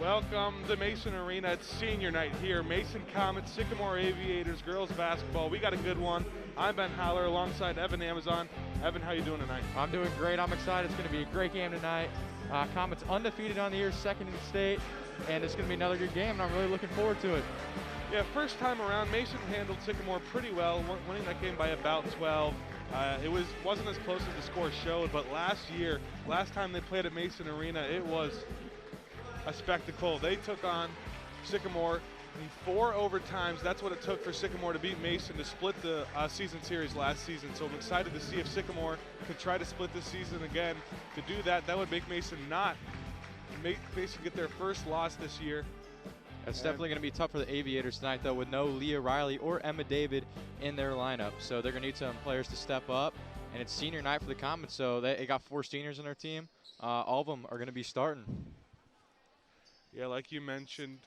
Welcome to Mason Arena. It's senior night here. Mason Comets, Sycamore Aviators, girls basketball. We got a good one. I'm Ben Haller alongside Evan Amazon. Evan, how you doing tonight? I'm doing great. I'm excited. It's going to be a great game tonight. Comets undefeated on the year, second in the state, and it's going to be another good game, and I'm really looking forward to it. Yeah, first time around, Mason handled Sycamore pretty well, winning that game by about 12. It wasn't as close as the score showed, but last time they played at Mason Arena, it was a spectacle. They took on Sycamore in 4 overtimes. That's what it took for Sycamore to beat Mason to split the season series last season. So I'm excited to see if Sycamore could try to split this season again. To do that, that would make Mason get their first loss this year. It's definitely going to be tough for the Aviators tonight, though, with no Leah Riley or Emma David in their lineup. So they're going to need some players to step up. And it's senior night for the Comets, so they got 4 seniors on their team. All of them are going to be starting. Yeah, like you mentioned,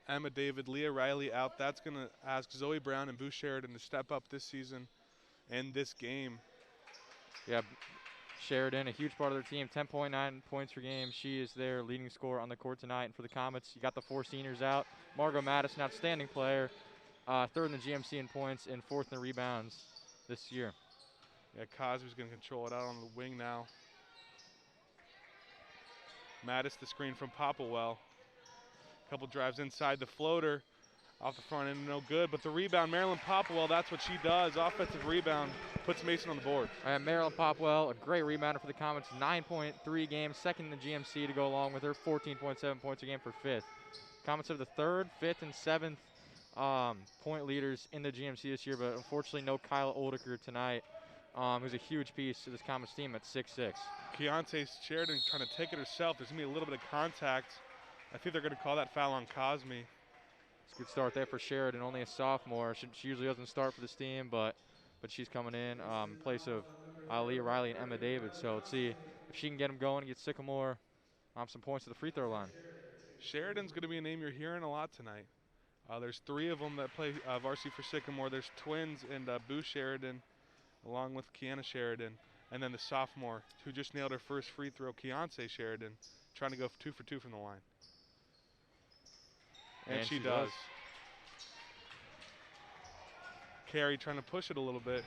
Emma David, Leah Riley out. That's going to ask Zoe Brown and Boo Sheridan to step up this season and this game. Yeah, Sheridan, a huge part of their team, 10.9 points per game. She is their leading scorer on the court tonight. And for the Comets, you got the 4 seniors out. Margot Mattis, an outstanding player, 3rd in the GMC in points and 4th in the rebounds this year. Yeah, Cosby's going to control it out on the wing now. Mattis, the screen from Popplewell. Couple drives inside, the floater off the front end, no good. But the rebound, Marilyn Popplewell, that's what she does. Offensive rebound puts Mason on the board. Marilyn Popplewell, a great rebounder for the Comets, 9.3 games, 2nd in the GMC to go along with her, 14.7 points a game for 5th. Comets are the 3rd, 5th, and 7th point leaders in the GMC this year, but unfortunately no Kyla Oldiker tonight, who's a huge piece to this Comets team at 6'6". Keontae Sheridan trying to take it herself. There's going to be a little bit of contact. I think they're going to call that foul on Cosme. It's a good start there for Sheridan, only a sophomore. She usually doesn't start for this team, but she's coming in place of Leah Riley and Emma David. So let's see if she can get them going and get Sycamore some points to the free throw line. Sheridan's going to be a name you're hearing a lot tonight. There's 3 of them that play varsity for Sycamore. There's twins and Boo Sheridan, along with Kiana Sheridan, and then the sophomore who just nailed her first free throw, Keontae Sheridan, trying to go 2 for 2 from the line. And she does. Carey trying to push it a little bit.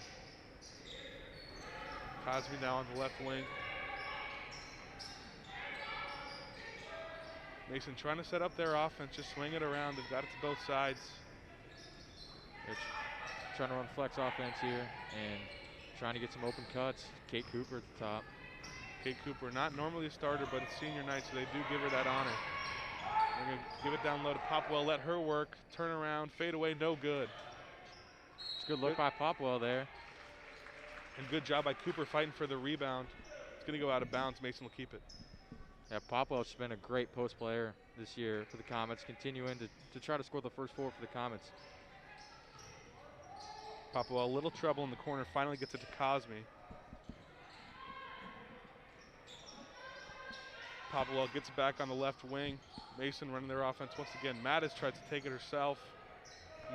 Cosby now on the left wing. Mason trying to set up their offense, just swing it around. They've got it to both sides. They're trying to run flex offense here and trying to get some open cuts. Kate Cooper at the top. Kate Cooper, not normally a starter, but it's senior night, so they do give her that honor. They're going to give it down low to Popwell, let her work, turn around, fade away, no good. It's a good look by Popwell there. And good job by Cooper fighting for the rebound. It's going to go out of bounds. Mason will keep it. Yeah, Popwell's been a great post player this year for the Comets, continuing to try to score the first 4 for the Comets. Popwell, a little trouble in the corner, finally gets it to Cosme. Popwell gets it back on the left wing. Mason running their offense once again. Mattis tries to take it herself.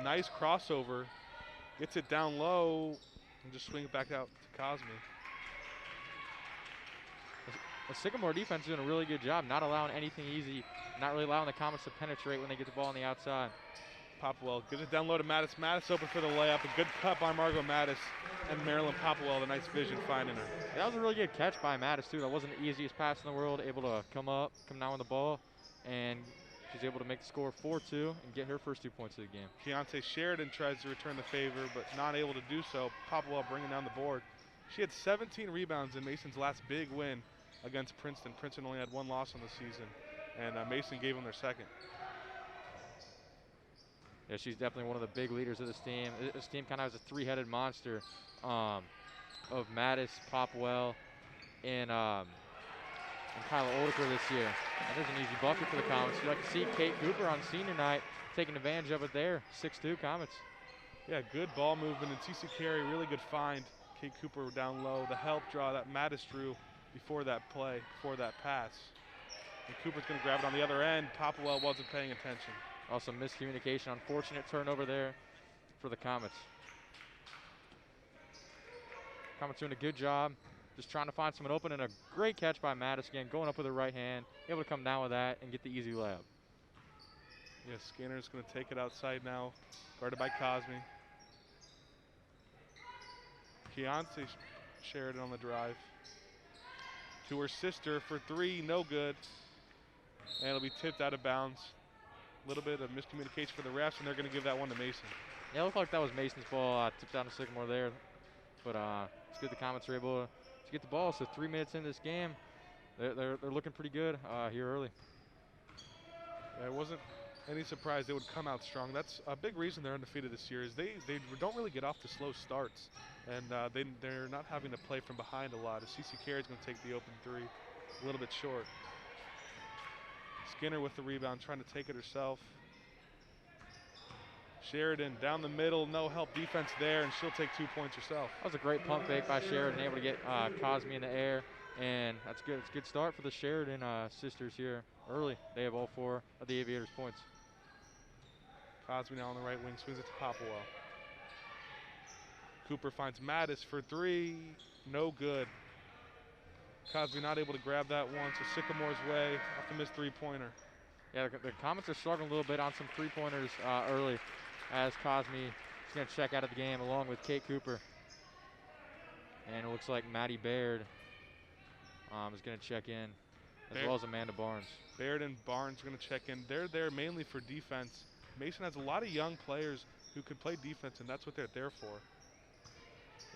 Nice crossover. Gets it down low and just swing it back out to Cosme. The Sycamore defense is doing a really good job, not allowing anything easy, not really allowing the Comets to penetrate when they get the ball on the outside. Popwell gives it down low to Mattis. Mattis open for the layup. A good cut by Margot Mattis and Marilyn Popwell, the nice vision finding her. Yeah, that was a really good catch by Mattis, too. That wasn't the easiest pass in the world, able to come down with the ball, and she's able to make the score 4-2 and get her first 2 points of the game. Keontae Sheridan tries to return the favor, but not able to do so. Popwell bringing down the board. She had 17 rebounds in Mason's last big win against Princeton. Princeton only had 1 loss on the season, and Mason gave them their second. Yeah, she's definitely one of the big leaders of this team. This team kind of has a 3-headed monster of Mattis, Popwell, and Kyla Oldiker this year. And there's an easy bucket for the Comets. You'd like to see Kate Cooper on senior night taking advantage of it there. 6'2" Comets. Yeah, good ball movement, and TC Carey, really good find. Kate Cooper down low. The help draw that Mattis drew before that play, before that pass. And Cooper's going to grab it on the other end. Popwell wasn't paying attention. Also miscommunication, unfortunate turnover there for the Comets. Comets doing a good job, just trying to find someone open, and a great catch by Mattis again, going up with her right hand, able to come down with that and get the easy layup. Yeah, Skinner's going to take it outside now, guarded by Cosme. Keontae Sheridan on the drive. To her sister for three, no good. And it'll be tipped out of bounds. A little bit of miscommunication for the refs, and they're going to give that one to Mason. Yeah, it looked like that was Mason's ball. Tipped down to Sycamore there. But it's good the Comets are able to get the ball. So 3 minutes into this game, they're looking pretty good here early. Yeah, it wasn't any surprise they would come out strong. That's a big reason they're undefeated this year is they don't really get off to slow starts. And they're not having to play from behind a lot. As CC Carey's going to take the open three, a little bit short. Skinner with the rebound, trying to take it herself. Sheridan down the middle, no help defense there, and she'll take 2 points herself. That was a great pump fake by Sheridan, able to get Cosme in the air, and that's good. It's a good start for the Sheridan sisters here early. They have all 4 of the Aviators' points. Cosme now on the right wing, swings it to Popplewell. Cooper finds Mattis for three, no good. Cosme not able to grab that one, so Sycamore's way off the missed three-pointer. Yeah, the Comets are struggling a little bit on some three-pointers early, as Cosme is going to check out of the game along with Kate Cooper. And it looks like Maddie Baird is going to check in, as well as Amanda Barnes. Baird and Barnes are going to check in. They're there mainly for defense. Mason has a lot of young players who could play defense, and that's what they're there for.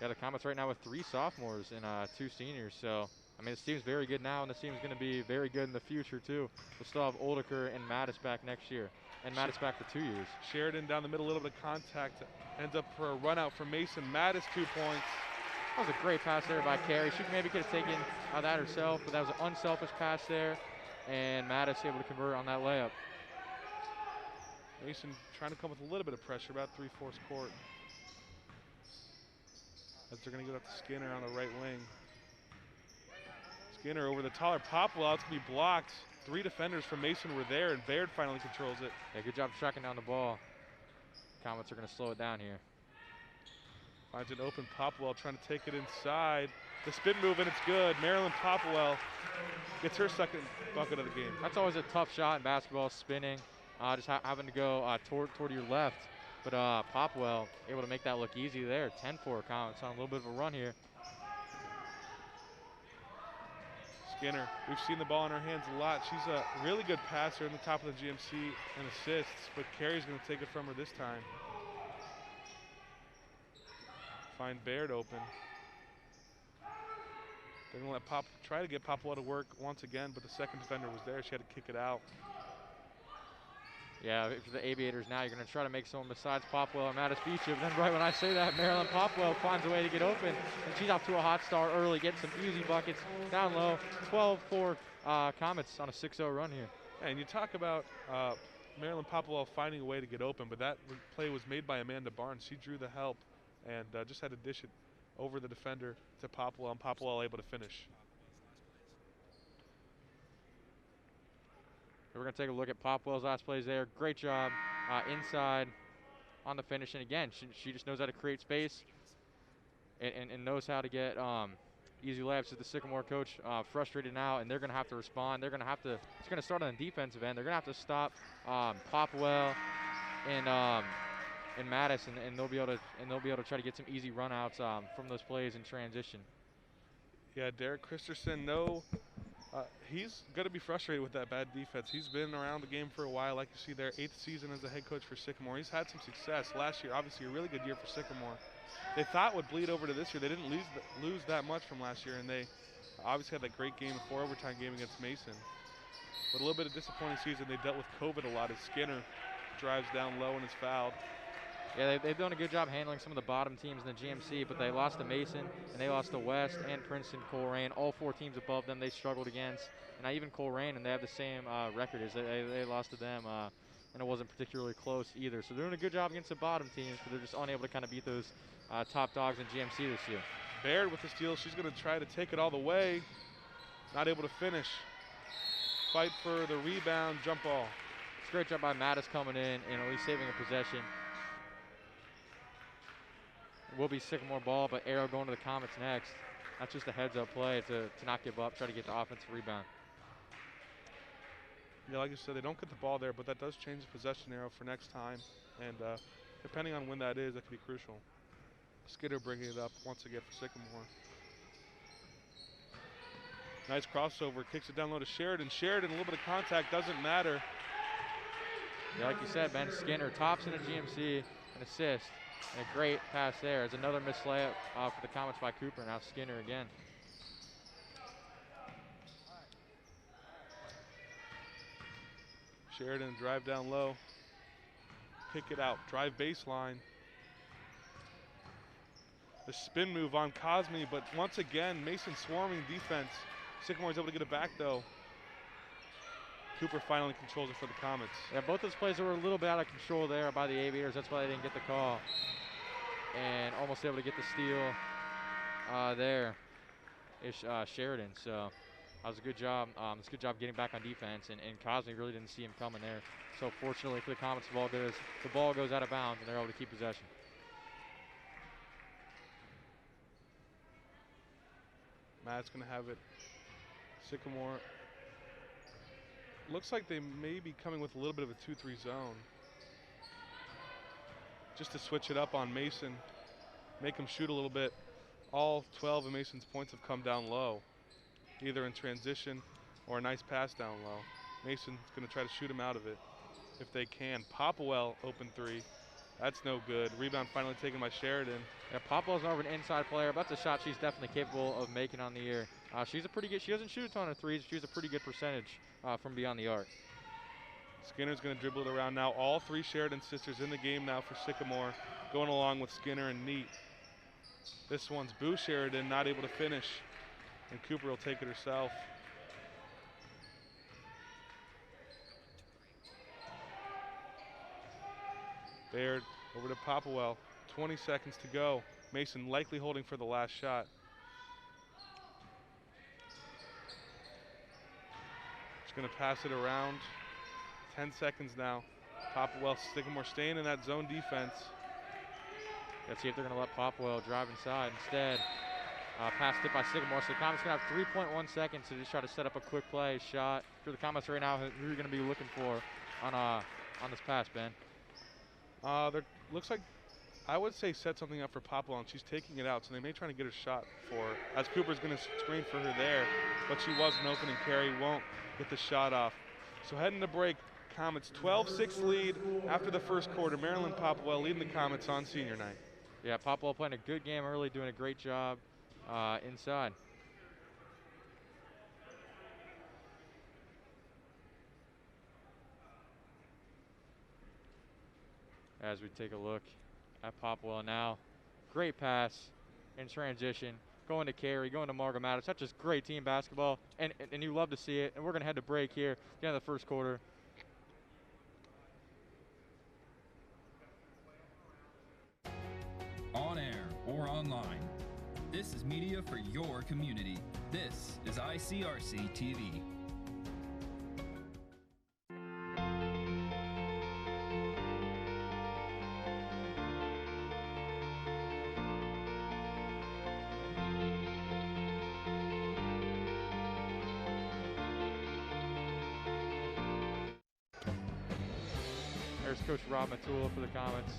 Yeah, the Comets right now with 3 sophomores and 2 seniors. So, I mean, this team's very good now, and this team's going to be very good in the future, too. We'll still have Oldeker and Mattis back next year, and Mattis back for 2 years. Sheridan down the middle, a little bit of contact. Ends up for a run out for Mason. Mattis 2 points. That was a great pass there by Carey. She maybe could have taken that herself, but that was an unselfish pass there, and Mattis able to convert on that layup. Mason trying to come with a little bit of pressure, about 3/4 court. As they're going to go up to Skinner on the right wing. Skinner over the taller Popwell. It's going to be blocked. 3 defenders from Mason were there, and Baird finally controls it. Yeah, good job tracking down the ball. Comets are going to slow it down here. Finds an open Popwell trying to take it inside. The spin move, and it's good. Marilyn Popwell gets her second bucket of the game. That's always a tough shot in basketball, spinning. Just having to go toward your left. But Popwell able to make that look easy there. 10-4 Comets on a little bit of a run here. Skinner, we've seen the ball in her hands a lot. She's a really good passer in the top of the GMC and assists, but Carey's going to take it from her this time. Find Baird open. They're going to let try to get Popwell to work once again, but the second defender was there. She had to kick it out. Yeah, for the Aviators now, you're going to try to make someone besides Popwell and Mattis beat you. But then right when I say that, Marilyn Popwell finds a way to get open. And she's off to a hot start early, getting some easy buckets down low. 12-4 Comets on a 6-0 run here. Yeah, and you talk about Marilyn Popwell finding a way to get open, but that play was made by Amanda Barnes. She drew the help and just had to dish it over the defender to Popwell, and Popwell able to finish. We're going to take a look at Popwell's last plays there. Great job inside on the finish. And again, she just knows how to create space and knows how to get easy layups. The Sycamore coach frustrated now, and they're going to have to respond. They're going to have to. It's going to start on the defensive end. They're going to have to stop Popwell and Mattis, and they'll be able to try to get some easy runouts from those plays in transition. Yeah, Derek Christensen, he's going to be frustrated with that bad defense. He's been around the game for a while, like you see there, 8th season as a head coach for Sycamore. He's had some success last year, obviously a really good year for Sycamore. They thought would bleed over to this year. They didn't lose that much from last year, and they obviously had that great game, a 4-overtime game against Mason. But a little bit of disappointing season. They dealt with COVID a lot as Skinner drives down low and is fouled. Yeah, they've done a good job handling some of the bottom teams in the GMC, but they lost to Mason, and they lost to West and Princeton, Colerain. All 4 teams above them they struggled against. And now even Colerain, and they have the same record as they lost to them, and it wasn't particularly close either. So they're doing a good job against the bottom teams, but they're just unable to kind of beat those top dogs in GMC this year. Baird with the steal. She's going to try to take it all the way. Not able to finish. Fight for the rebound, jump ball. It's a great job by Mattis coming in and at least saving a possession. It will be Sycamore ball, but Arrow going to the Comets next. That's just a heads-up play to not give up, try to get the offensive rebound. Yeah, like you said, they don't get the ball there, but that does change the possession arrow for next time. And depending on when that is, that could be crucial. Skidder bringing it up once again for Sycamore. Nice crossover, kicks it down low to Sheridan. Sheridan, a little bit of contact, doesn't matter. Yeah, like you said, Ben Skinner tops in a GMC, an assist, and a great pass there. It's another missed layup for the Comets by Cooper. Now Skinner again. Sheridan drive down low, kick it out, drive baseline. The spin move on Cosme, but once again, Mason swarming defense. Sycamore's able to get it back though. Cooper finally controls it for the Comets. Yeah, both those plays were a little bit out of control there by the Aviators. That's why they didn't get the call. And almost able to get the steal there is Sheridan. So that was a good job. It's a good job getting back on defense. And Cosme really didn't see him coming there. So fortunately for the Comets, the ball goes out of bounds and they're able to keep possession. Matt's gonna have it. Sycamore. Looks like they may be coming with a little bit of a 2-3 zone. Just to switch it up on Mason, make him shoot a little bit. All 12 of Mason's points have come down low, either in transition or a nice pass down low. Mason's gonna try to shoot him out of it if they can. Popwell, open three. That's no good. Rebound finally taken by Sheridan. Yeah, Popwell's more of an inside player, but that's a shot she's definitely capable of making on the year. She's a pretty good, she doesn't shoot a ton of threes, she's a pretty good percentage from beyond the arc. Skinner's gonna dribble it around now. All three Sheridan sisters in the game now for Sycamore, going along with Skinner and Neat. This one's Boo Sheridan, not able to finish, and Cooper will take it herself. Baird over to Popwell. 20 seconds to go. Mason likely holding for the last shot. Just gonna pass it around. 10 seconds now. Popwell, Sycamore staying in that zone defense. Let's see if they're gonna let Popwell drive inside. Instead, passed it by Sycamore. So the Comets gonna have 3.1 seconds to just try to set up a quick play shot. For the Comets right now, who are you gonna be looking for on this pass, Ben? There looks like, I would say set something up for Popwell, and she's taking it out, so they may try to get a shot for her, as Cooper's going to screen for her there, but she wasn't open, and Carey won't get the shot off. So heading to break, Comets 12-6 lead after the first quarter. Marilyn Popwell leading the Comets on senior night. Yeah, Popwell playing a good game early, doing a great job inside. As we take a look at Popwell now. Great pass in transition. Going to Carey, going to Margot Mattis. That's just great team basketball, and you love to see it. And we're going to head to break here at the end of the first quarter. On air or online, this is media for your community. This is ICRC TV. There's Coach Rob Matula for the Comets.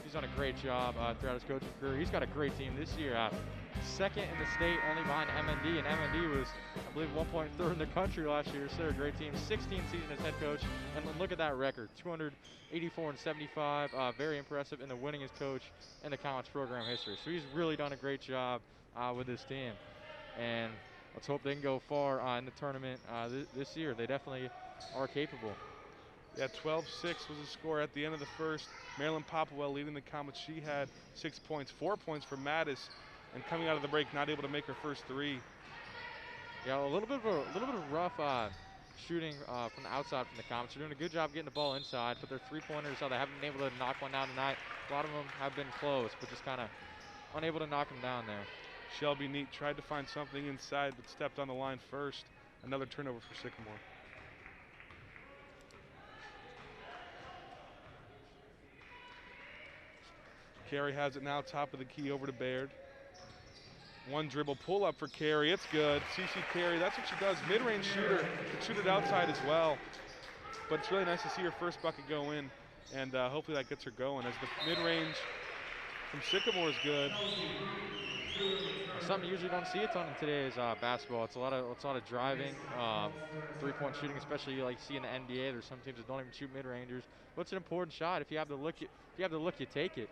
He's done a great job throughout his coaching career. He's got a great team this year. Second in the state, only behind MND, and MND was, I believe, 1 point third in the country last year. So they're a great team. 16 season as head coach, and look at that record: 284 and 75. Very impressive, in the winningest coach in the Comets program history. So he's really done a great job with this team, and let's hope they can go far in the tournament this year. They definitely are capable. Yeah, 12-6 was the score at the end of the first. Marilyn Popwell leading the Comets. She had 6 points, 4 points for Mattis, and coming out of the break, not able to make her first three. Yeah, a little bit of rough shooting from the outside from the Comets. They're doing a good job getting the ball inside, but their three-pointers, they haven't been able to knock one down tonight. A lot of them have been close, but just kind of unable to knock them down there. Shelby Neat tried to find something inside, but stepped on the line first. Another turnover for Sycamore. Carey has it now, top of the key, over to Baird. One dribble pull up for Carey, it's good. CC Carey, that's what she does. Mid-range shooter, can shoot it outside as well. but it's really nice to see her first bucket go in, and hopefully that gets her going, as the mid-range from Sycamore is good. Something you usually don't see a ton in today's basketball. It's a lot of driving, three-point shooting, especially you like see in the NBA. There's some teams that don't even shoot mid-rangers. But it's an important shot. If you have the look, you take it.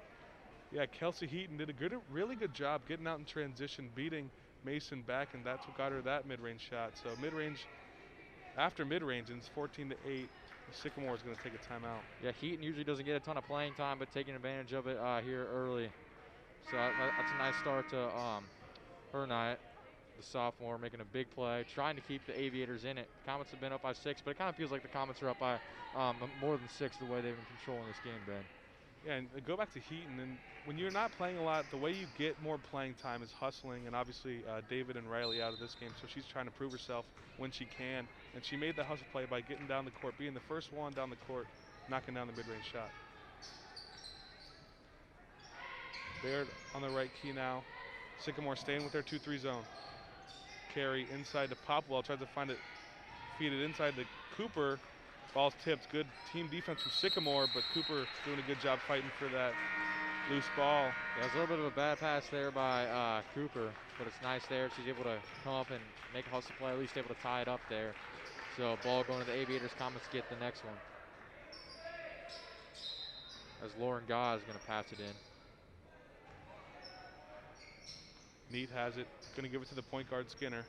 Yeah, Kelsey Heaton did a really good job getting out in transition, beating Mason back, and that's what got her that mid-range shot. So mid-range, after mid-range, and it's 14-8. Sycamore is going to take a timeout. Yeah, Heaton usually doesn't get a ton of playing time, but taking advantage of it here early. So that's a nice start to her night. The sophomore making a big play, trying to keep the Aviators in it. Comets have been up by 6, but it kind of feels like the Comets are up by more than 6 the way they've been controlling this game, Ben. Yeah, and go back to Heaton, and when you're not playing a lot, the way you get more playing time is hustling, and obviously David and Riley out of this game, so she's trying to prove herself when she can, and she made the hustle play by getting down the court, being the first one down the court, knocking down the mid-range shot. Baird on the right key now. Sycamore staying with their 2-3 zone. Carry inside to Popwell, tries to find it, feed it inside to Cooper. Ball's tipped. Good team defense from Sycamore, but Cooper doing a good job fighting for that loose ball. Yeah, it was a little bit of a bad pass there by Cooper, but it's nice there. She's able to come up and make a hustle play, at least able to tie it up there. So ball going to the Aviators. Comets get the next one. As Lauren Gaw is going to pass it in. Neat has it. Going to give it to the point guard, Skinner.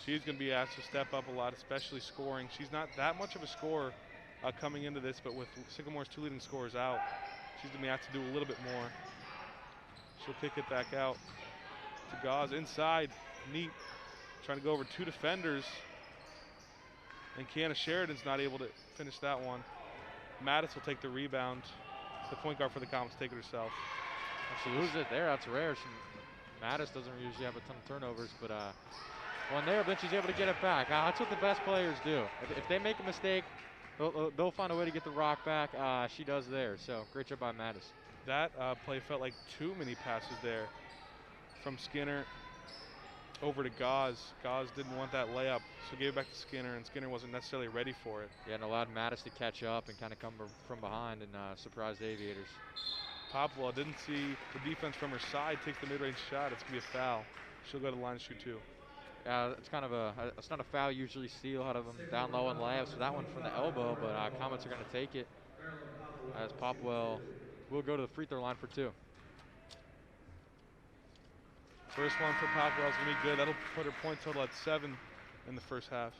She's going to be asked to step up a lot, especially scoring. She's not that much of a scorer coming into this, but with Sycamore's 2 leading scorers out, she's going to be asked to do a little bit more. She'll kick it back out to Gauze inside. Neat trying to go over 2 defenders. And Kiana Sheridan's not able to finish that one. Mattis will take the rebound. The point guard for the Comets take it herself. She loses it there. That's rare. Mattis doesn't usually have a ton of turnovers, but one there, then she's able to get it back. That's what the best players do. If they make a mistake, they'll find a way to get the rock back. She does there. So great job by Mattis. That play felt like too many passes there from Skinner over to Gauze. Gauze didn't want that layup, so gave it back to Skinner, and Skinner wasn't necessarily ready for it. Yeah, and allowed Mattis to catch up and kind of come from behind and surprise the Aviators. Popwell didn't see the defense from her side take the mid-range shot. It's going to be a foul. She'll go to the line and shoot 2. It's kind of it's not a foul. Usually see a lot of them down low on layups. So that one from the elbow, but Comets are going to take it as Popwell will go to the free throw line for 2. First one for Popwell is going to be good. That'll put her point total at 7 in the first half.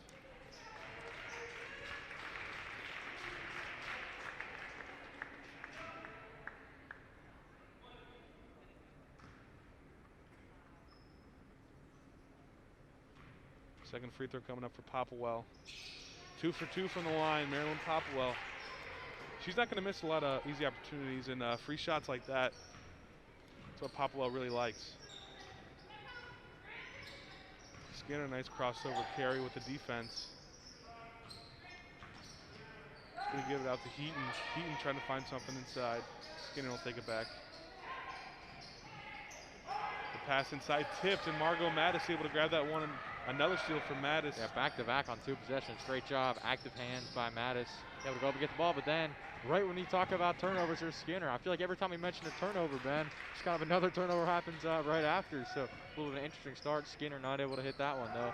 Second free throw coming up for Popwell. 2 for 2 from the line, Marilyn Popwell. She's not going to miss a lot of easy opportunities, and free shots like that, that's what Popwell really likes. Skinner, nice crossover carry with the defense. Going to give it out to Heaton. Heaton trying to find something inside. Skinner will take it back. The pass inside tipped, and Margot Mattis able to grab that one. And another steal from Mattis. Yeah, back-to-back on 2 possessions. Great job. Active hands by Mattis. Able to go up and get the ball, but then right when you talk about turnovers, there's Skinner. I feel like every time we mention a turnover, Ben, just kind of another turnover happens right after. So a little bit of an interesting start. Skinner not able to hit that one, though.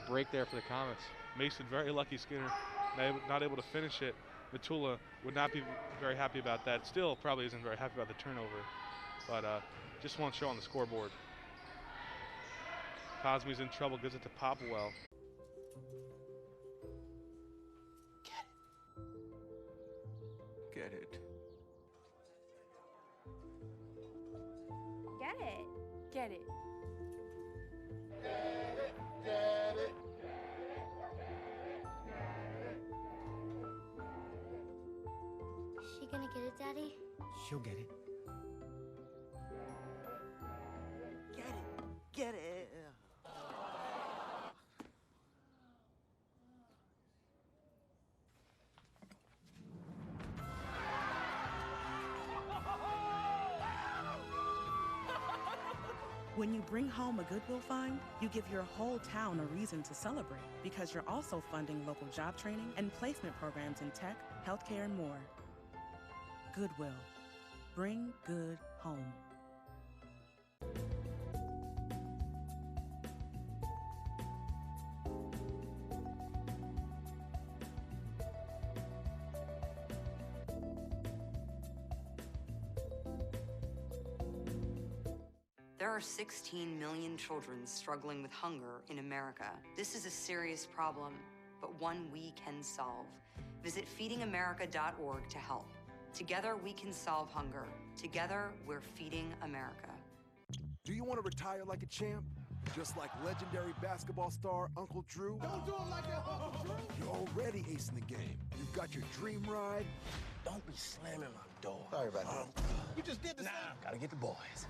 Break there for the Comets. Mason very lucky. Skinner not able to finish it. Matula would not be very happy about that. Still probably isn't very happy about the turnover, but just won't show on the scoreboard. Cosme's in trouble, gives it to Popwell. Get it. Get it. Get it. Get it. Is she gonna get it, Daddy? She'll get it. Get it. Get it. When you bring home a Goodwill find, you give your whole town a reason to celebrate because you're also funding local job training and placement programs in tech, healthcare, and more. Goodwill. Bring good home. There are 16 million children struggling with hunger in America. This is a serious problem, but one we can solve. Visit feedingamerica.org to help. Together we can solve hunger. Together we're feeding America. Do you want to retire like a champ? Just like legendary basketball star Uncle Drew? Don't do him like that, Uncle Drew. You're already acing the game. You've got your dream ride. Don't be slamming my door. Sorry about that. You just did the same. Gotta get the boys.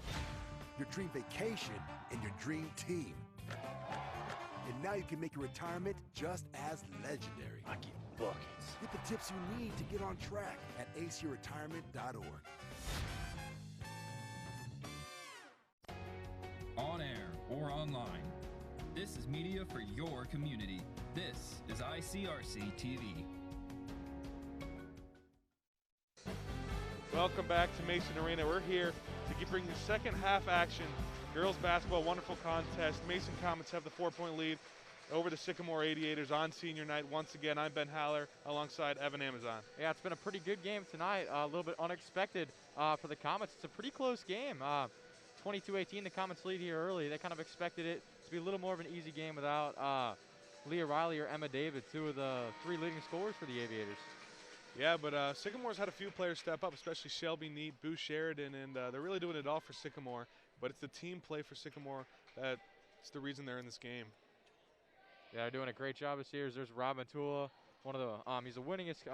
Your dream vacation, and your dream team. And now you can make your retirement just as legendary. I get buckets. Get the tips you need to get on track at aceyourretirement.org. On air or online, this is media for your community. This is ICRC TV. Welcome back to Mason Arena. We're here to bring you second half action. Girls basketball, wonderful contest. Mason Comets have the 4-point lead over the Sycamore Aviators on senior night. Once again, I'm Ben Haller alongside Evan Amazon. Yeah, it's been a pretty good game tonight. A little bit unexpected for the Comets. It's a pretty close game. 22-18, the Comets lead here early. They kind of expected it to be a little more of an easy game without Leah Riley or Emma David, two of the three leading scorers for the Aviators. Yeah, but Sycamore's had a few players step up, especially Shelby Neat, Boo Sheridan, and they're really doing it all for Sycamore. But it's the team play for Sycamore that's the reason they're in this game. Yeah, they're doing a great job this year. There's Robin Tula, one of the he's the winningest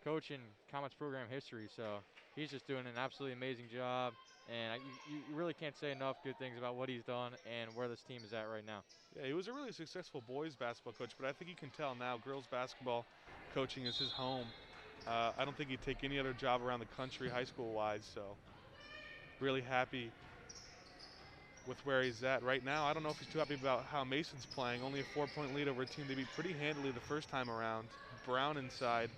coach in Comets program history, so he's just doing an absolutely amazing job. And you really can't say enough good things about what he's done and where this team is at right now. Yeah, he was a really successful boys basketball coach, but I think you can tell now girls basketball coaching is his home. I don't think he'd take any other job around the country high school-wise, so really happy with where he's at right now. I don't know if he's too happy about how Mason's playing. Only a 4-point lead over a team they beat pretty handily the first time around. Brown inside.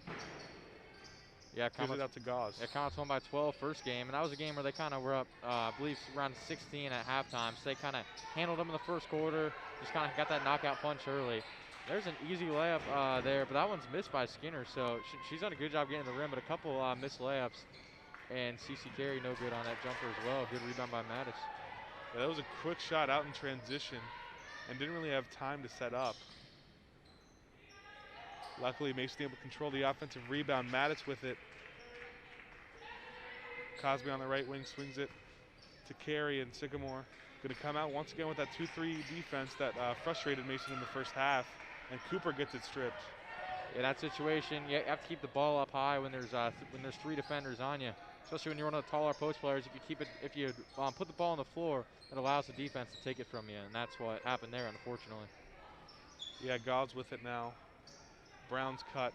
Yeah, gives it out to Gauze. Yeah, Comets won by 12 first game, and that was a game where they kind of were up, I believe, around 16 at halftime. So they kind of handled them in the first quarter, just kind of got that knockout punch early. There's an easy layup there, but that one's missed by Skinner, so she's done a good job getting to the rim, but a couple missed layups. And CeCe Carey no good on that jumper as well. Good rebound by Mattis. Yeah, that was a quick shot out in transition and didn't really have time to set up. Luckily, Mason able to control the offensive rebound. Mattis with it. Cosby on the right wing swings it to Carey, and Sycamore going to come out once again with that 2-3 defense that frustrated Mason in the first half, and Cooper gets it stripped. In that situation, you have to keep the ball up high when there's three defenders on you, especially when you're one of the taller post players. If you put the ball on the floor, it allows the defense to take it from you, and that's what happened there, unfortunately. Yeah, Gauze with it now. Brown's cut.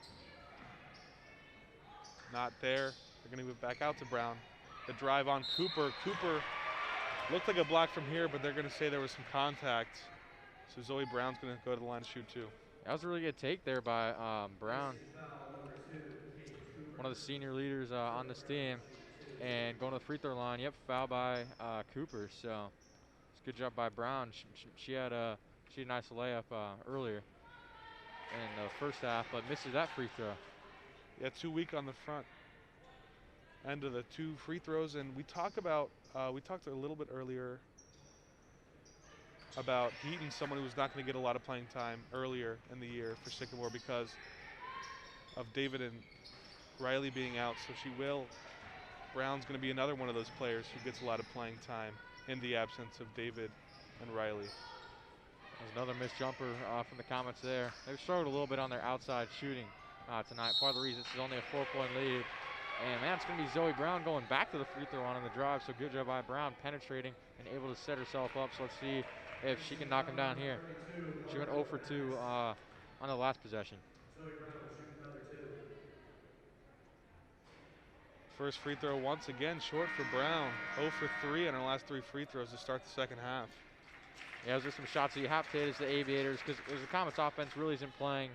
Not there. They're going to move back out to Brown. The drive on Cooper. Cooper looked like a block from here, but they're going to say there was some contact. So Zoe Brown's going to go to the line to shoot too. That was a really good take there by Brown, one of the senior leaders on this team, and going to the free throw line. Yep, foul by Cooper. So it's a good job by Brown. She had a nice layup earlier in the first half, but misses that free throw. Yeah, too weak on the front end of the two free throws, and we talked a little bit earlier about Heaton, someone who was not going to get a lot of playing time earlier in the year for Sycamore because of David and Riley being out. So Brown's going to be another one of those players who gets a lot of playing time in the absence of David and Riley. There's another missed jumper from the Comets there. They've struggled a little bit on their outside shooting tonight. Part of the reason this is only a 4-point lead. And man, it's going to be Zoe Brown going back to the free throw line on the drive. So good job by Brown penetrating and able to set herself up. So let's see if she can knock him down here. She went 0 for 2 on the last possession. First free throw once again short for Brown. 0 for 3 on her last 3 free throws to start the second half. Yeah, those are some shots that you have to hit as the Aviators, because the Comets offense really isn't playing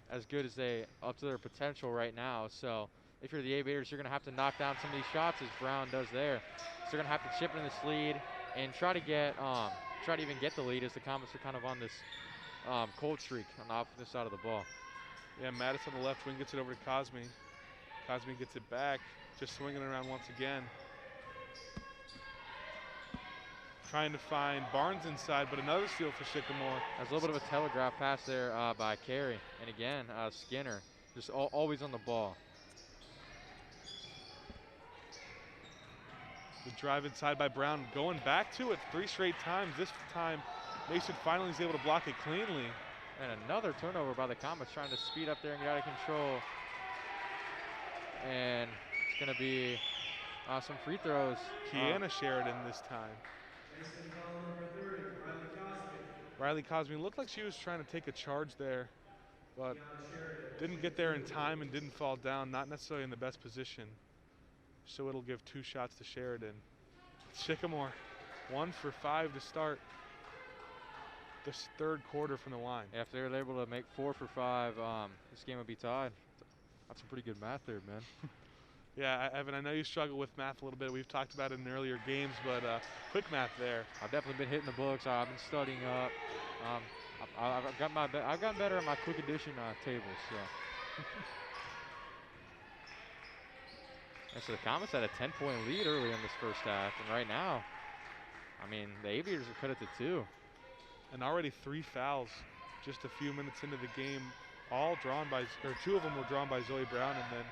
as good as up to their potential right now. So if you're the Aviators, you're going to have to knock down some of these shots as Brown does there. So they're going to have to chip in this lead and try to even get the lead as the Comets are kind of on this cold streak on the opposite side of the ball. Yeah, Mattis on the left wing gets it over to Cosme. Cosme gets it back, just swinging it around once again. Trying to find Barnes inside, but another steal for Sycamore. There's a little bit of a telegraph pass there by Carey. And again, Skinner just always on the ball. The drive inside by Brown, going back to it 3 straight times. This time, Mason finally is able to block it cleanly. And another turnover by the Comets, trying to speed up there and get out of control. And it's going to be some free throws. Kiana Sheridan this time. Riley Cosme looked like she was trying to take a charge there, but didn't get there in time and didn't fall down, not necessarily in the best position. So it'll give 2 shots to Sheridan. Sycamore, 1 for 5 to start this third quarter from the line. Yeah, if they were able to make 4 for 5, this game would be tied. That's some pretty good math there, man. Yeah, Evan, I know you struggle with math a little bit. We've talked about it in earlier games, but quick math there. I've definitely been hitting the books. I've been studying up. I've gotten better at my quick addition tables. So. And so the Comets had a 10-point lead early in this first half, and right now, I mean, the Aviators are cut it to 2. And already 3 fouls just a few minutes into the game, all drawn by, or 2 of them were drawn by Zoe Brown, and then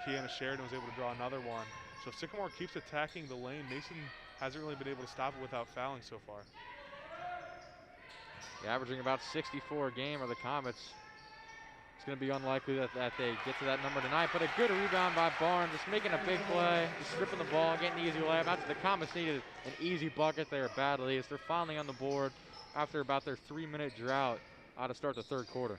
Kiana Sheridan was able to draw another one. So if Sycamore keeps attacking the lane, Mason hasn't really been able to stop it without fouling so far. Yeah, averaging about 64 a game are the Comets. It's going to be unlikely that they get to that number tonight, but a good rebound by Barnes, just making a big play, just stripping the ball, getting an easy layup. After the Comets needed an easy bucket there badly, as they're finally on the board after about their 3-minute drought to start the third quarter.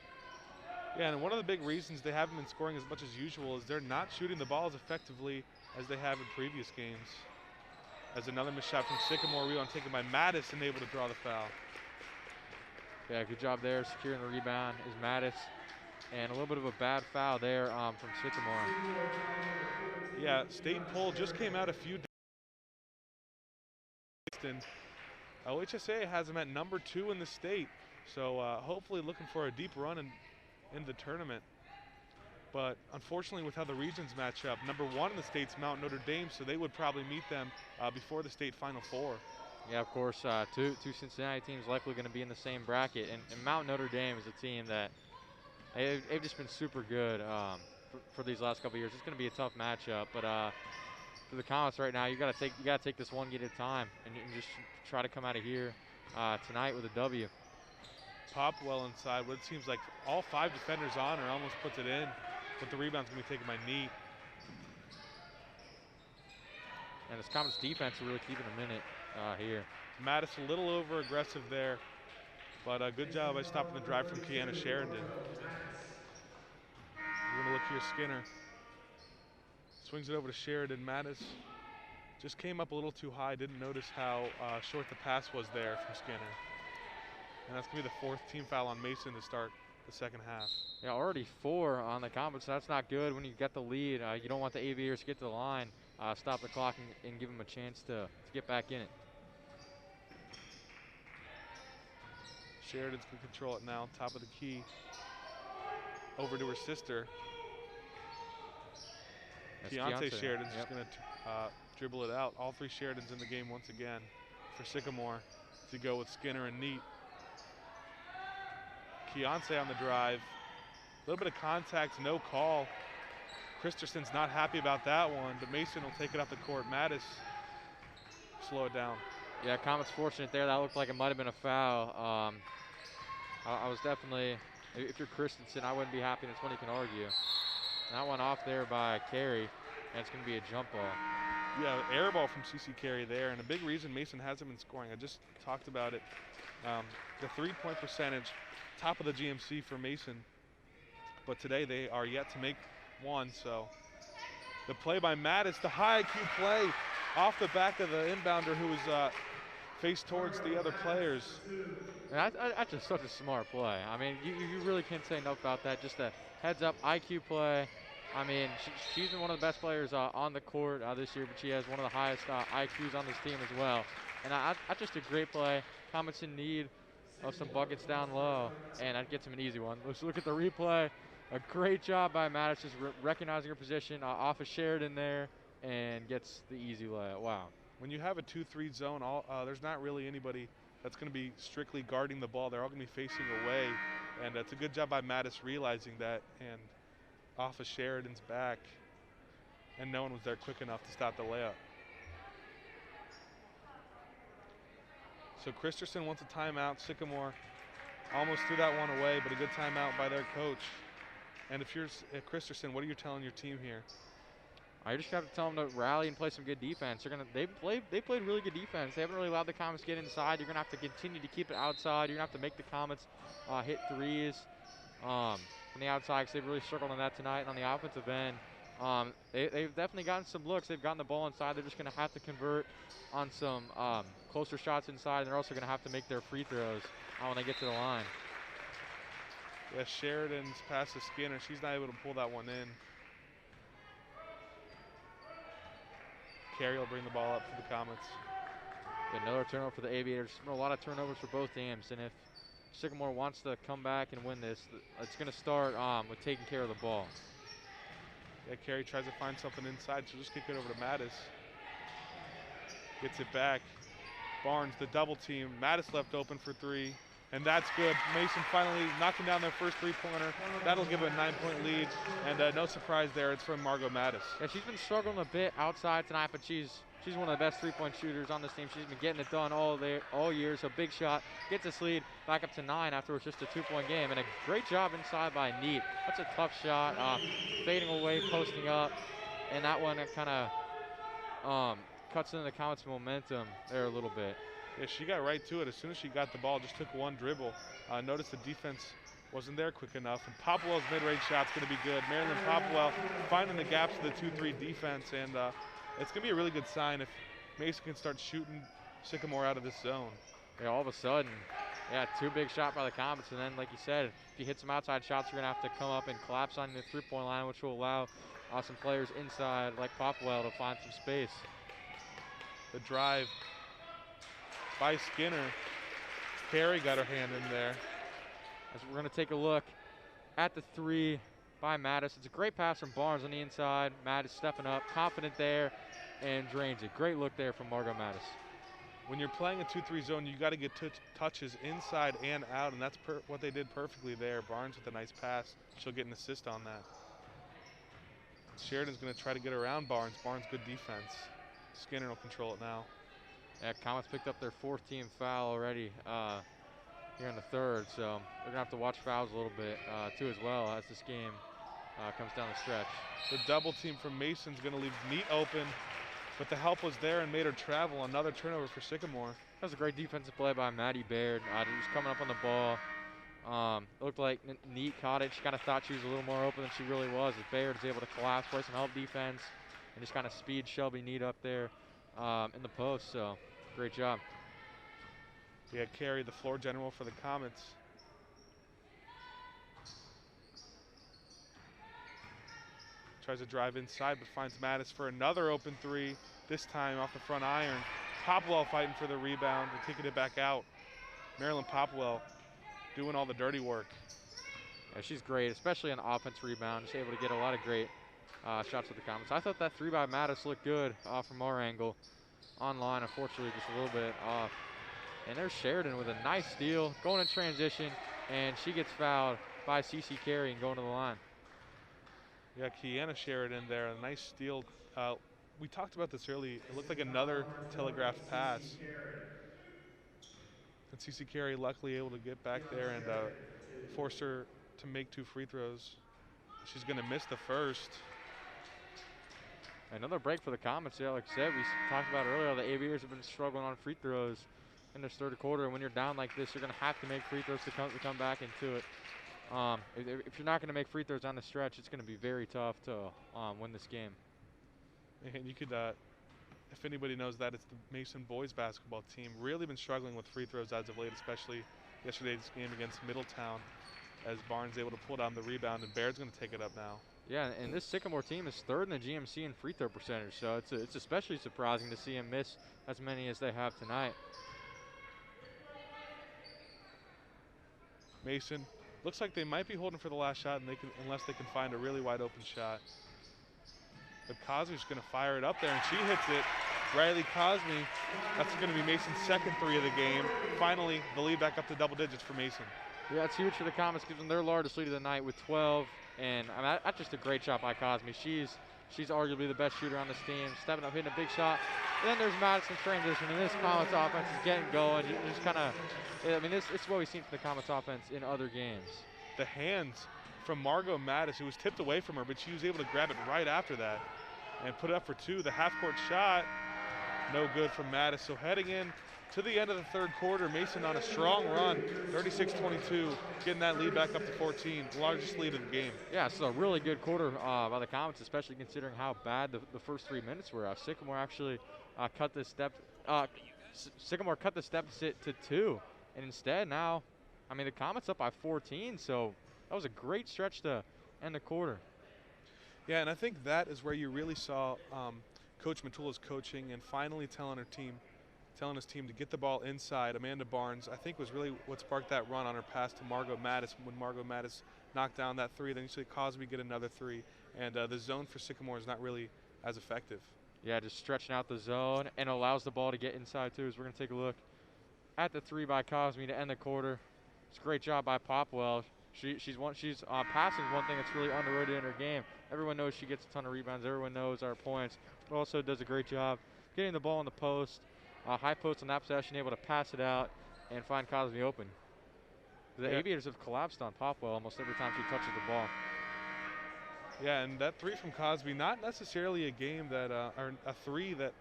Yeah, and one of the big reasons they haven't been scoring as much as usual is they're not shooting the ball as effectively as they have in previous games. As another missed shot from Sycamore, rebound taken by Mattis and able to draw the foul. Yeah, good job there securing the rebound is Mattis. And a little bit of a bad foul there from Sycamore. Yeah, State poll just came out a few days ago. OHSAA has them at number 2 in the state. So hopefully looking for a deep run in the tournament. But unfortunately, with how the regions match up, number 1 in the state's Mount Notre Dame, so they would probably meet them before the state Final Four. Yeah, of course, two Cincinnati teams likely going to be in the same bracket. And Mount Notre Dame is a team that they've just been super good for these last couple of years. It's going to be a tough matchup, but for the Comets right now, you got to take this one game at a time and just try to come out of here tonight with a W. Popwell inside, what it seems like all 5 defenders on her, almost puts it in, but the rebound's going to be taken by Neat. And this Comets defense are really keeping a minute here. Mattis a little over aggressive there, but a good job by stopping the drive from Kiana Sheridan. We're going to look here, Skinner. Swings it over to Sheridan. Mattis just came up a little too high, didn't notice how short the pass was there from Skinner. And that's going to be the 4th team foul on Mason to start the second half. Yeah, already 4 on the Comets, so that's not good when you get the lead. You don't want the Aviators to get to the line, stop the clock, and give them a chance to get back in it. Sheridan's going to control it now, top of the key. Over to her sister. Keontae Sheridan's just going to dribble it out. All 3 Sheridans in the game once again for Sycamore to go with Skinner and Neat. Keontae on the drive. A little bit of contact, no call. Christensen's not happy about that one, but Mason will take it off the court. Mattis slow it down. Yeah, Comets fortunate there. That looked like it might have been a foul. I was definitely, if you're Christensen, I wouldn't be happy. That's one you can argue. And that one off there by Carey, and it's going to be a jump ball. Yeah, air ball from CC Carey there, and a big reason Mason hasn't been scoring. I just talked about it. The 3-point percentage, top of the GMC for Mason, but today they are yet to make one, so The play by Mattis, the high IQ play off the back of the inbounder who was faced towards the other players. And that's just such a smart play. I mean, you really can't say enough about that. Just a heads-up IQ play. I mean, she's been one of the best players on the court this year, but she has one of the highest IQs on this team as well. And that's just a great play. Comets in need of some buckets down low, and that gets him an easy one. Let's look at the replay. A great job by Mattis, just recognizing her position off of Sheridan there, and gets the easy layup. Wow. When you have a 2-3 zone, there's not really anybody that's going to be strictly guarding the ball. They're all going to be facing away, and it's a good job by Mattis realizing that, and off of Sheridan's back, and no one was there quick enough to stop the layup. So Christensen wants a timeout. Sycamore almost threw that one away, but a good timeout by their coach. And if you're Christensen, what are you telling your team here? I just got to tell them to rally and play some good defense. They played really good defense. They haven't really allowed the Comets to get inside. You're gonna have to continue to keep it outside. You're gonna have to make the Comets hit threes from the outside, because they've really struggled on that tonight. And on the offensive end, they've definitely gotten some looks. They've gotten the ball inside. They're just gonna have to convert on some closer shots inside. And they're also gonna have to make their free throws when they get to the line. Yeah, Sheridan's pass to Skinner. She's not able to pull that one in. Carey will bring the ball up for the Comets. Another turnover for the Aviators. A lot of turnovers for both teams, and if Sycamore wants to come back and win this, it's going to start with taking care of the ball. Yeah, Carey tries to find something inside. She'll just kick it over to Mattis. Gets it back. Barnes, the double team. Mattis left open for three, and that's good. Mason finally knocking down their first three-pointer. That'll give it a 9-point lead, and no surprise there. It's from Margot Mattis. Yeah, she's been struggling a bit outside tonight, but she's one of the best three-point shooters on this team. She's been getting it done all year, so big shot. Gets this lead back up to 9 after it's just a 2-point game, and a great job inside by Neat. That's a tough shot, fading away, posting up, and that one kind of cuts into the Comets' momentum there a little bit. Yeah, she got right to it. As soon as she got the ball, just took one dribble. Noticed the defense wasn't there quick enough, and Popwell's mid-range shot's going to be good. Marilyn Popwell finding the gaps of the 2-3 defense, and it's going to be a really good sign if Mason can start shooting Sycamore out of this zone. Yeah, all of a sudden, yeah, two big shot by the Comets, and then, like you said, if you hit some outside shots, you're going to have to come up and collapse on the three-point line, which will allow some players inside, like Popwell, to find some space. The drive by Skinner. Carey got her hand in there. As we're going to take a look at the three by Mattis. It's a great pass from Barnes on the inside. Mattis stepping up, confident there, and drains it. Great look there from Margot Mattis. When you're playing a 2-3 zone, you got to get touches inside and out, and that's what they did perfectly there. Barnes with a nice pass. She'll get an assist on that. Sheridan's going to try to get around Barnes. Barnes, good defense. Skinner will control it now. Yeah, Comets picked up their 4th team foul already here in the third, so they're going to have to watch fouls a little bit too as well as this game comes down the stretch. The double team from Mason's going to leave Neat open, but the help was there and made her travel. Another turnover for Sycamore. That was a great defensive play by Maddie Baird. Just coming up on the ball. It looked like Neat caught it. She kind of thought she was a little more open than she really was. As Baird is able to collapse, play some help defense, and just kind of speed Shelby Neat up there in the post, so great job. Yeah, Carey, the floor general for the Comets. Tries to drive inside, but finds Mattis for another open three, this time off the front iron. Popwell fighting for the rebound and kicking it back out. Marilyn Popwell doing all the dirty work. Yeah, she's great, especially on the offense rebound. She's able to get a lot of great shots with the Comets. I thought that three by Mattis looked good from our angle. Online, unfortunately, just a little bit off. And there's Sheridan with a nice steal, going in transition, and she gets fouled by CeCe Carey and going to the line. Yeah, Kiana Sheridan there, a nice steal. We talked about this early. It looked like another telegraphed pass. And CeCe Carey luckily able to get back there and force her to make 2 free throws. She's going to miss the first. Another break for the Comets. Yeah, like I said, we talked about earlier, the Aviators have been struggling on free throws in this third quarter. And when you're down like this, you're going to have to make free throws to come back into it. If you're not going to make free throws on the stretch, it's going to be very tough to win this game. And you could, if anybody knows that, it's the Mason boys basketball team. Really been struggling with free throws as of late, especially yesterday's game against Middletown, as Barnes able to pull down the rebound, and Baird's going to take it up now. Yeah, and this Sycamore team is third in the GMC in free throw percentage, so it's especially surprising to see them miss as many as they have tonight. Mason looks like they might be holding for the last shot, and unless they can find a really wide open shot. But Cosme's going to fire it up there, and she hits it. Riley Cosme, that's going to be Mason's second three of the game. Finally, the lead back up to double digits for Mason. Yeah, it's huge for the Comets, gives them their largest lead of the night with 12. And I mean, that's just a great shot by Cosme. She's arguably the best shooter on this team, stepping up, hitting a big shot. And then there's Madison's transition, and this Comets offense is getting going. You just kind of, I mean, it's what we've seen from the Comets offense in other games. The hands from Margot Mattis, who was tipped away from her, but she was able to grab it right after that and put it up for two. The half-court shot, no good from Mattis. So heading in to the end of the third quarter, Mason on a strong run, 36-22, getting that lead back up to 14, largest lead of the game. Yeah, it's a really good quarter by the Comets, especially considering how bad the first 3 minutes were. Sycamore actually cut the deficit to 2, and instead now, I mean, the Comets up by 14, so that was a great stretch to end the quarter. Yeah, and I think that is where you really saw Coach Matula's coaching and finally telling his team to get the ball inside. Amanda Barnes, I think, was really what sparked that run on her pass to Margot Mattis when Margot Mattis knocked down that three. Then you see Cosme get another three, and the zone for Sycamore is not really as effective. Yeah, just stretching out the zone and allows the ball to get inside too. As we're going to take a look at the three by Cosme to end the quarter. It's a great job by Popwell. She's passing one thing that's really underrated in her game. Everyone knows she gets a ton of rebounds. Everyone knows our points. But also does a great job getting the ball in the post. High post on that possession, able to pass it out and find Cosme open. The Aviators have collapsed on Popwell almost every time she touches the ball. Yeah, and that three from Cosme, not necessarily a game that, or a three that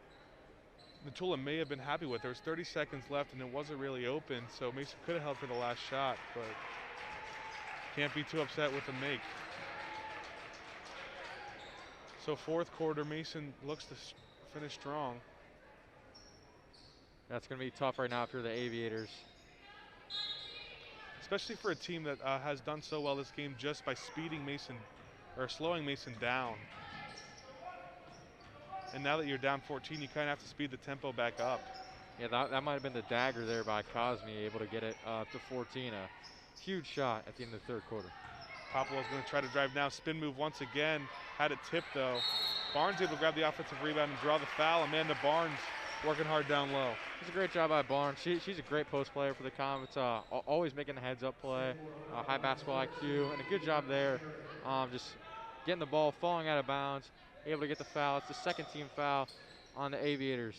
Matula may have been happy with. There was 30 seconds left and it wasn't really open, so Mason could have held for the last shot, but can't be too upset with the make. So fourth quarter, Mason looks to finish strong. That's going to be tough right now if you're the Aviators. Especially for a team that has done so well this game just by speeding Mason, or slowing Mason down. And now that you're down 14, you kind of have to speed the tempo back up. Yeah, that might have been the dagger there by Cosme, able to get it up to 14. A huge shot at the end of the third quarter. Popwell's going to try to drive now. Spin move once again. Had it tipped though. Barnes able to grab the offensive rebound and draw the foul. Amanda Barnes working hard down low. It's a great job by Barnes. She's a great post player for the Comets. Always making the heads up play. High basketball IQ, and a good job there. Just getting the ball, falling out of bounds, able to get the foul. It's the second team foul on the Aviators.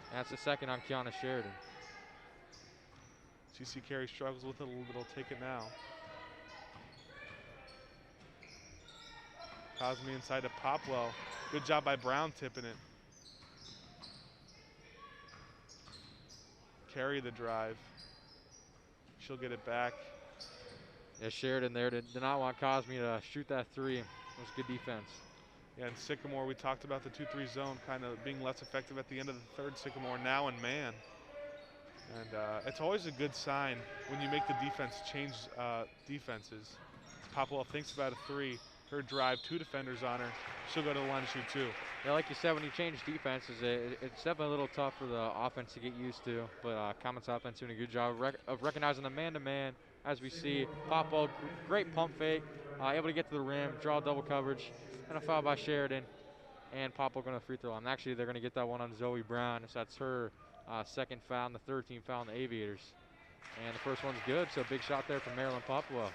And that's the second on Kiana Sheridan. CC Carey struggles with it a little bit. He'll take it now. Cosme inside to Popwell. Good job by Brown tipping it. Carry the drive. She'll get it back. Yeah, Sheridan there did not want Cosme to shoot that three. It was good defense. Yeah, and Sycamore, we talked about the 2-3 zone kind of being less effective at the end of the third. Sycamore now in man. And it's always a good sign when you make the defense change defenses. Popwell thinks about a three. Her drive, two defenders on her. She'll go to the line to shoot two. Yeah, like you said, when you change defenses, it's definitely a little tough for the offense to get used to. But Comets offense doing a good job of recognizing the man-to-man. As we see, Popwell, great pump fake, able to get to the rim, draw double coverage, and a foul by Sheridan. And Popwell going to free throw line. Actually, they're going to get that one on Zoe Brown. So that's her second foul and the third team foul on the Aviators. And the first one's good, so big shot there from Marilyn Popwell.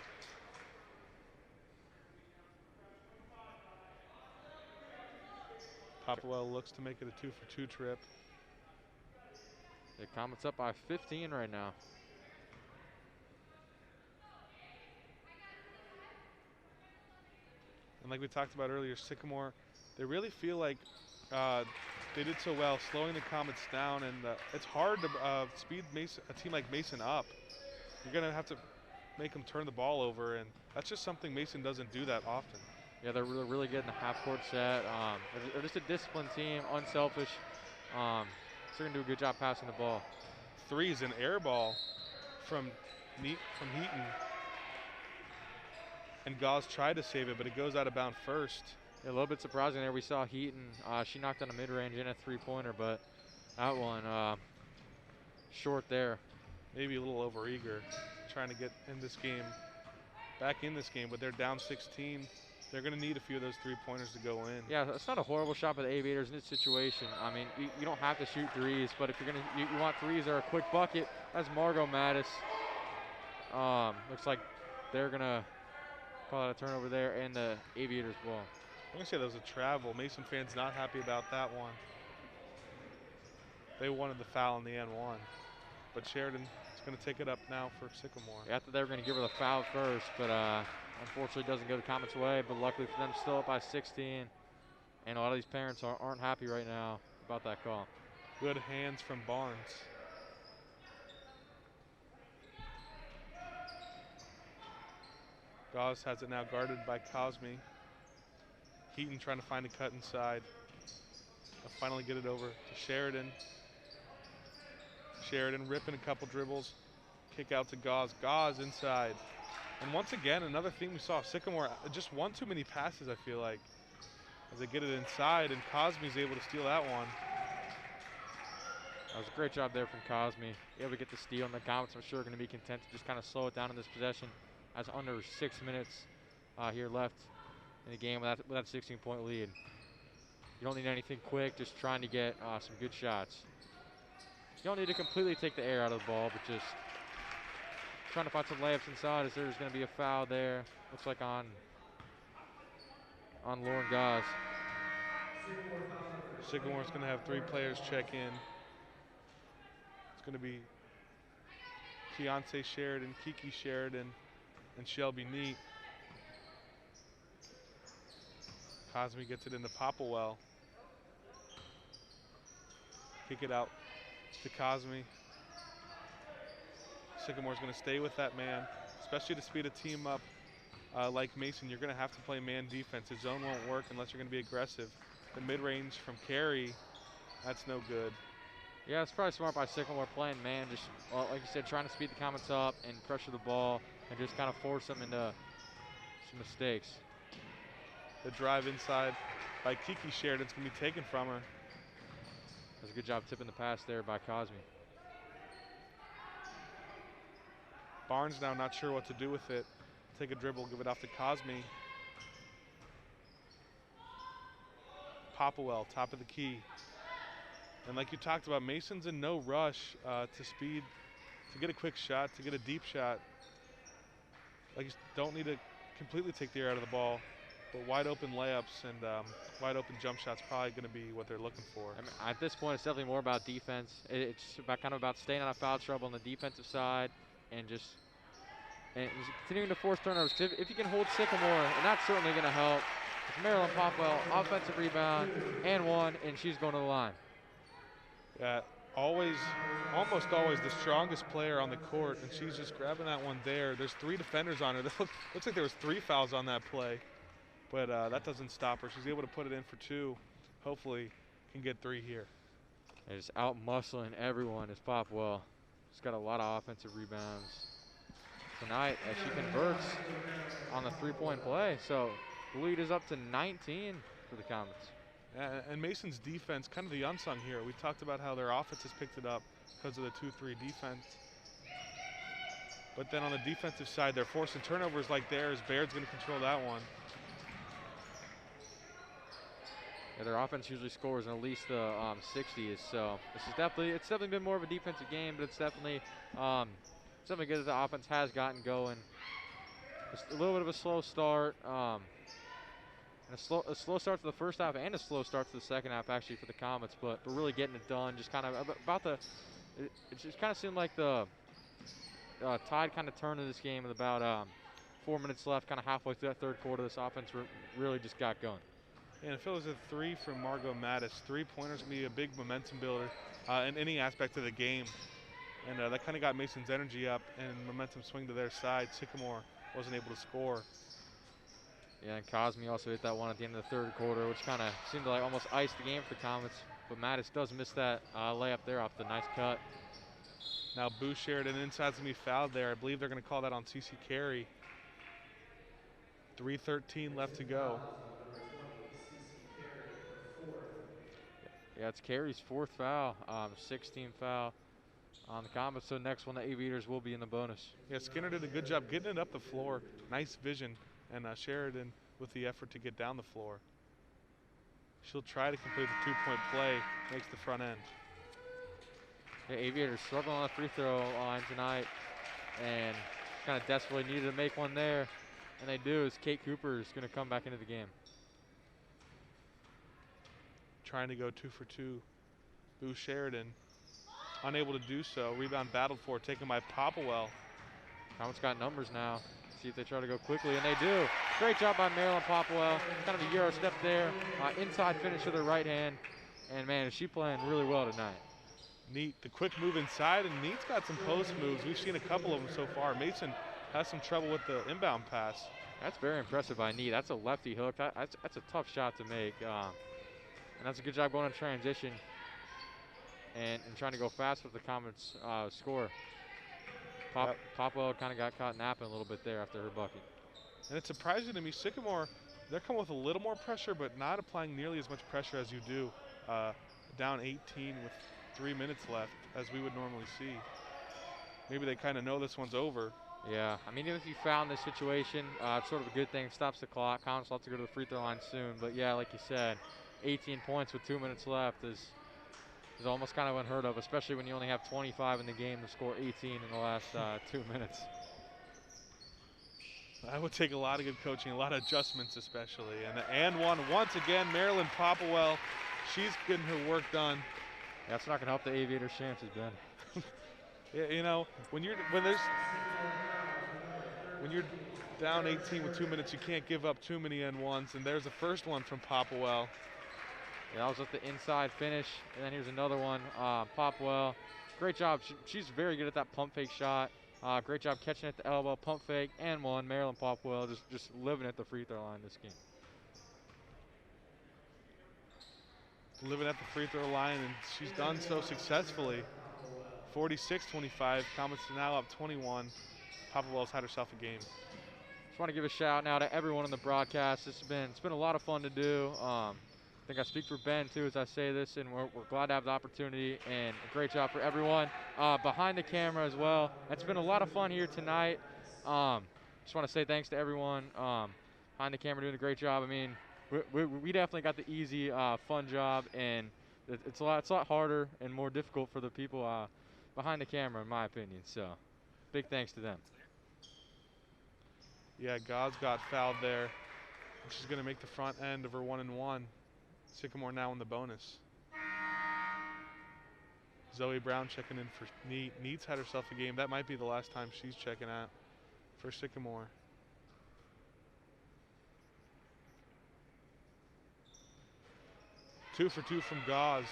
Popwell looks to make it a 2-for-2 trip. The Comets up by 15 right now. And like we talked about earlier, Sycamore, they really feel like they did so well slowing the Comets down, and it's hard to speed a team like Mason up. You're going to have to make them turn the ball over, and that's just something Mason doesn't do that often. Yeah, they're really good in the half-court set. They're just a disciplined team, unselfish. So they're going to do a good job passing the ball. Three's an air ball from Heaton. And Gauze tried to save it, but it goes out of bounds first. Yeah, a little bit surprising there. We saw Heaton. She knocked on a mid-range and a three-pointer, but that one short there. Maybe a little overeager, trying to get in this game, back in this game, but they're down 16. They're going to need a few of those three-pointers to go in. Yeah, it's not a horrible shot by the Aviators in this situation. I mean, you don't have to shoot threes, but if you're going to, you want threes or a quick bucket, that's Margot Mattis. Looks like they're going to call out a turnover there, and the Aviators ball. I'm going to say that was a travel. Mason fans not happy about that one. They wanted the foul in the N1, but Sheridan is going to take it up now for Sycamore. Yeah, I thought they were going to give her the foul first, but unfortunately it doesn't go the Comets' way, but luckily for them, still up by 16. And a lot of these parents aren't happy right now about that call. Good hands from Barnes. Gauze has it now guarded by Cosme. Heaton trying to find a cut inside. They'll finally get it over to Sheridan. Sheridan ripping a couple dribbles. Kick out to Gauze. Gauze inside. And once again, another thing we saw, Sycamore just one too many passes, I feel like, as they get it inside, and Cosme's able to steal that one. That was a great job there from Cosme. Able to get the steal, and the Comets, I'm sure, are going to be content to just kind of slow it down in this possession. That's under 6 minutes here left in the game with that 16-point lead. You don't need anything quick, just trying to get some good shots. You don't need to completely take the air out of the ball, but just trying to find some layups inside as there's going to be a foul there. Looks like on Lauren Gauze. Sycamore's going to have 3 players check in. It's going to be Keontae Sheridan, Kiki Sheridan, and Shelby Neat. Cosme gets it into Popplewell. Kick it out to Cosme. Sycamore's going to stay with that man, especially to speed a team up like Mason. You're going to have to play man defense. His zone won't work unless you're going to be aggressive. The mid-range from Carey, that's no good. Yeah, it's probably smart by Sycamore playing man, just like you said, trying to speed the Comets up and pressure the ball and just kind of force them into some mistakes. The drive inside by Kiki Sheridan's going to be taken from her. That's a good job tipping the pass there by Cosme. Barnes now not sure what to do with it. Take a dribble, give it off to Cosme. Popplewell, top of the key. And like you talked about, Mason's in no rush to speed, to get a quick shot, to get a deep shot. Like you don't need to completely take the air out of the ball, but wide open layups and wide open jump shots probably going to be what they're looking for. I mean, at this point, it's definitely more about defense. It's about staying out of foul trouble on the defensive side and just continuing to force turnovers. If you can hold Sycamore, and that's certainly going to help. It's Marilyn Popwell, offensive rebound, and one, and she's going to the line. Yeah, almost always the strongest player on the court, and she's just grabbing that one there. There's 3 defenders on her. Looks like there was 3 fouls on that play, but that doesn't stop her. She's able to put it in for 2. Hopefully can get 3 here. They're just out-muscling everyone as Popwell. She's got a lot of offensive rebounds tonight as she converts on the 3-point play. So the lead is up to 19 for the Comets. And Mason's defense, kind of the unsung here. We talked about how their offense has picked it up because of the 2-3 defense. But then on the defensive side, they're forcing turnovers like theirs. Baird's going to control that one. Yeah, their offense usually scores in at least the 60s. So this is definitely been more of a defensive game, but it's definitely good that the offense has gotten going. Just a little bit of a slow start. And a slow start to the first half and a slow start to the second half actually for the Comets, but really getting it done. Just kind of it just kind of seemed like the tide kind of turned in this game with about 4 minutes left, kind of halfway through that third quarter. This offense really just got going. And it feels a 3 from Margot Mattis. 3-pointers can be a big momentum builder in any aspect of the game. And that kind of got Mason's energy up and momentum swing to their side. Sycamore wasn't able to score. Yeah, and Cosme also hit that one at the end of the third quarter, which kind of seemed to like almost ice the game for the Comets. But Mattis does miss that layup there off the nice cut. Now Bouchard and inside's going to be fouled there. I believe they're going to call that on CC Carey. 3:13 left to go. Yeah, it's Carey's 4th foul, 16th foul on the Comets. So next one, the Aviators will be in the bonus. Yeah, Skinner did a good job getting it up the floor. Nice vision. And Sheridan with the effort to get down the floor. She'll try to complete the 2-point play, makes the front end. Yeah, Aviators struggling on the free throw line tonight and kind of desperately needed to make one there. And they do, as Kate Cooper is going to come back into the game. Trying to go 2 for 2. Boo Sheridan unable to do so. Rebound battled for, taken by Popplewell. Comets got numbers now. See if they try to go quickly, and they do. Great job by Marilyn Popplewell. Kind of a Euro step there. Inside finish with her right hand. And man, is she playing really well tonight. Neat, the quick move inside, and Neat's got some post moves. We've seen a couple of them so far. Mason has some trouble with the inbound pass. That's very impressive by Neat. That's a lefty hook. That's a tough shot to make. And that's a good job going in transition and trying to go fast with the Comets score. Popwell kind of got caught napping a little bit there after her bucket. And it's surprising to me, Sycamore, they're coming with a little more pressure, but not applying nearly as much pressure as you do. Down 18 with 3 minutes left, as we would normally see. Maybe they kind of know this one's over. Yeah, I mean, even if you found this situation, it's sort of a good thing. It stops the clock. Comets will have to go to the free throw line soon. But yeah, like you said, 18 points with 2 minutes left is almost kind of unheard of, especially when you only have 25 in the game to score 18 in the last 2 minutes. That would take a lot of good coaching, a lot of adjustments especially. And one once again, Marilyn Popplewell. She's getting her work done. Yeah, that's not going to help the Aviators' chances, Ben. Yeah, you know, when you're down 18 with 2 minutes, you can't give up too many N1s. And there's the first one from Popplewell. Yeah, that was with the inside finish. And then here's another one. Popwell, great job. She's very good at that pump fake shot. Great job catching at the elbow, pump fake, and one. Marilyn Popwell just living at the free throw line this game. Living at the free throw line, and she's done so successfully. 46-25, Comets are now up 21. Popplewell's had herself a game. Just want to give a shout out now to everyone on the broadcast. It's been a lot of fun to do. I think I speak for Ben too as I say this, and we're glad to have the opportunity, and a great job for everyone behind the camera as well. It's been a lot of fun here tonight. Just want to say thanks to everyone behind the camera doing a great job. I mean, we definitely got the easy, fun job, and it's a lot harder and more difficult for the people behind the camera, in my opinion. So, big thanks to them. Yeah, God's got fouled there. She's going to make the front end of her 1-and-1. Sycamore now in the bonus. Zoe Brown checking in for Neat. Neat's had herself a game. That might be the last time she's checking out for Sycamore. Two for two from Gauze.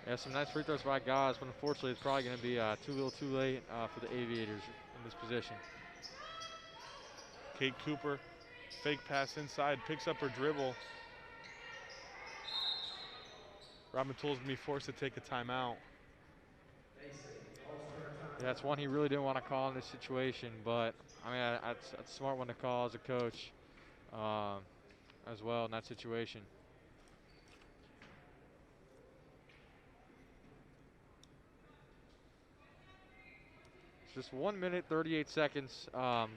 Yeah, some nice free throws by Gauze, but unfortunately it's probably going to be too little too late for the Aviators in this position. Kate Cooper, fake pass inside, picks up her dribble. Robin Toole's going to be forced to take a timeout. Yeah, that's one he really didn't want to call in this situation, but I mean, that's a smart one to call as a coach as well in that situation. It's just 1 minute, 38 seconds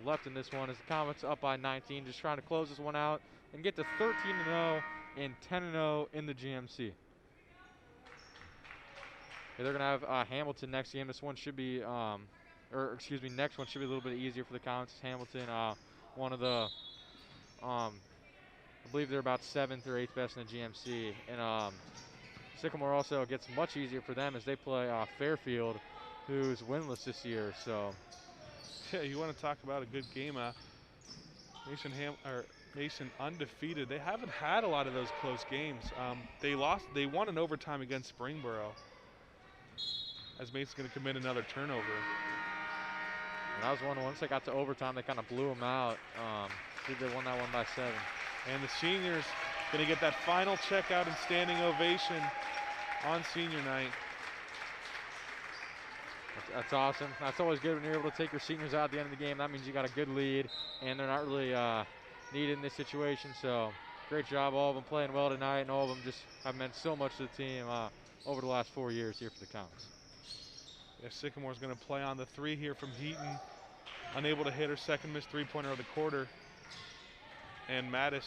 left in this one as the Comets up by 19, just trying to close this one out and get to 13-0 and 10-0 in the GMC. They're going to have Hamilton next game. This one should be, next one should be a little bit easier for the Comets. Hamilton, one of the, I believe they're about 7th or 8th best in the GMC. And Sycamore also gets much easier for them as they play Fairfield, who's winless this year. So, yeah, you want to talk about a good game. Mason undefeated. They haven't had a lot of those close games. They won in overtime against Springboro. As Mason's going to commit another turnover. that was one. Once they got to overtime, they kind of blew them out. They won that one by 7. And the seniors going to get that final checkout and standing ovation on senior night. That's awesome. That's always good when you're able to take your seniors out at the end of the game. That means you got a good lead, and they're not really needed in this situation. So great job, all of them playing well tonight, and all of them just have meant so much to the team over the last 4 years here for the Comets. Yeah, Sycamore's going to play on the 3 here from Heaton. Unable to hit her second missed three-pointer of the quarter. And Mattis,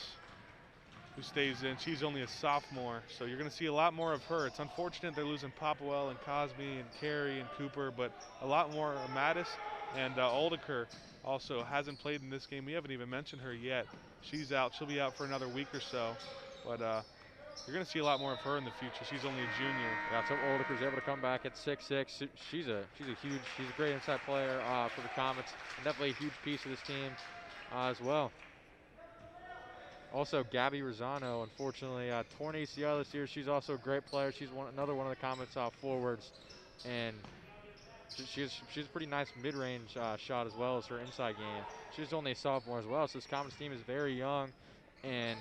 who stays in, she's only a sophomore, so you're going to see a lot more of her. It's unfortunate they're losing Popwell and Cosby and Carey and Cooper, but a lot more of Mattis. And Oldeker also hasn't played in this game. We haven't even mentioned her yet. She's out. She'll be out for another week or so. But you're going to see a lot more of her in the future. She's only a junior. Yeah, so Oldeker's able to come back at 6'6". She's a great inside player for the Comets, and definitely a huge piece of this team as well. Also, Gabby Rosano, unfortunately, torn ACL this year. She's also a great player. She's another one of the Comets forwards, and she's a pretty nice mid-range shot as well as her inside game. She's only a sophomore as well, so this Comets team is very young, and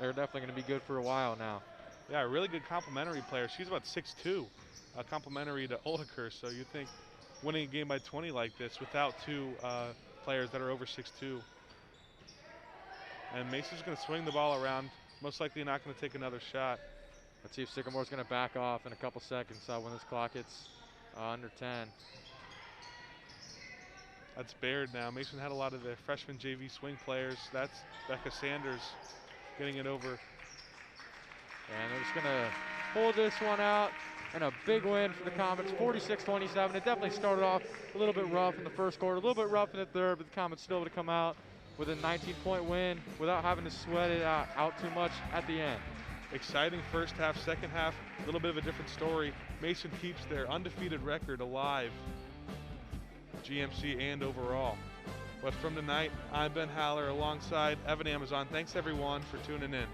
they're definitely going to be good for a while now. Yeah, a really good complementary player. She's about 6'2", complementary to Oldeker, so you think winning a game by 20 like this without 2 players that are over 6'2". And Mason's going to swing the ball around, most likely not going to take another shot. Let's see if Sycamore's going to back off in a couple seconds when this clock hits under 10. That's Baird now. Mason had a lot of the freshman JV swing players. That's Becca Sanders getting it over. And they're just going to hold this one out. And a big win for the Comets, 46-27. It definitely started off a little bit rough in the first quarter, a little bit rough in the third, but the Comets still able to come out with a 19-point win without having to sweat it out too much at the end. Exciting first half, second half, a little bit of a different story. Mason keeps their undefeated record alive, GMC and overall. But from tonight, I'm Ben Haller alongside Evan Amazon. Thanks everyone for tuning in.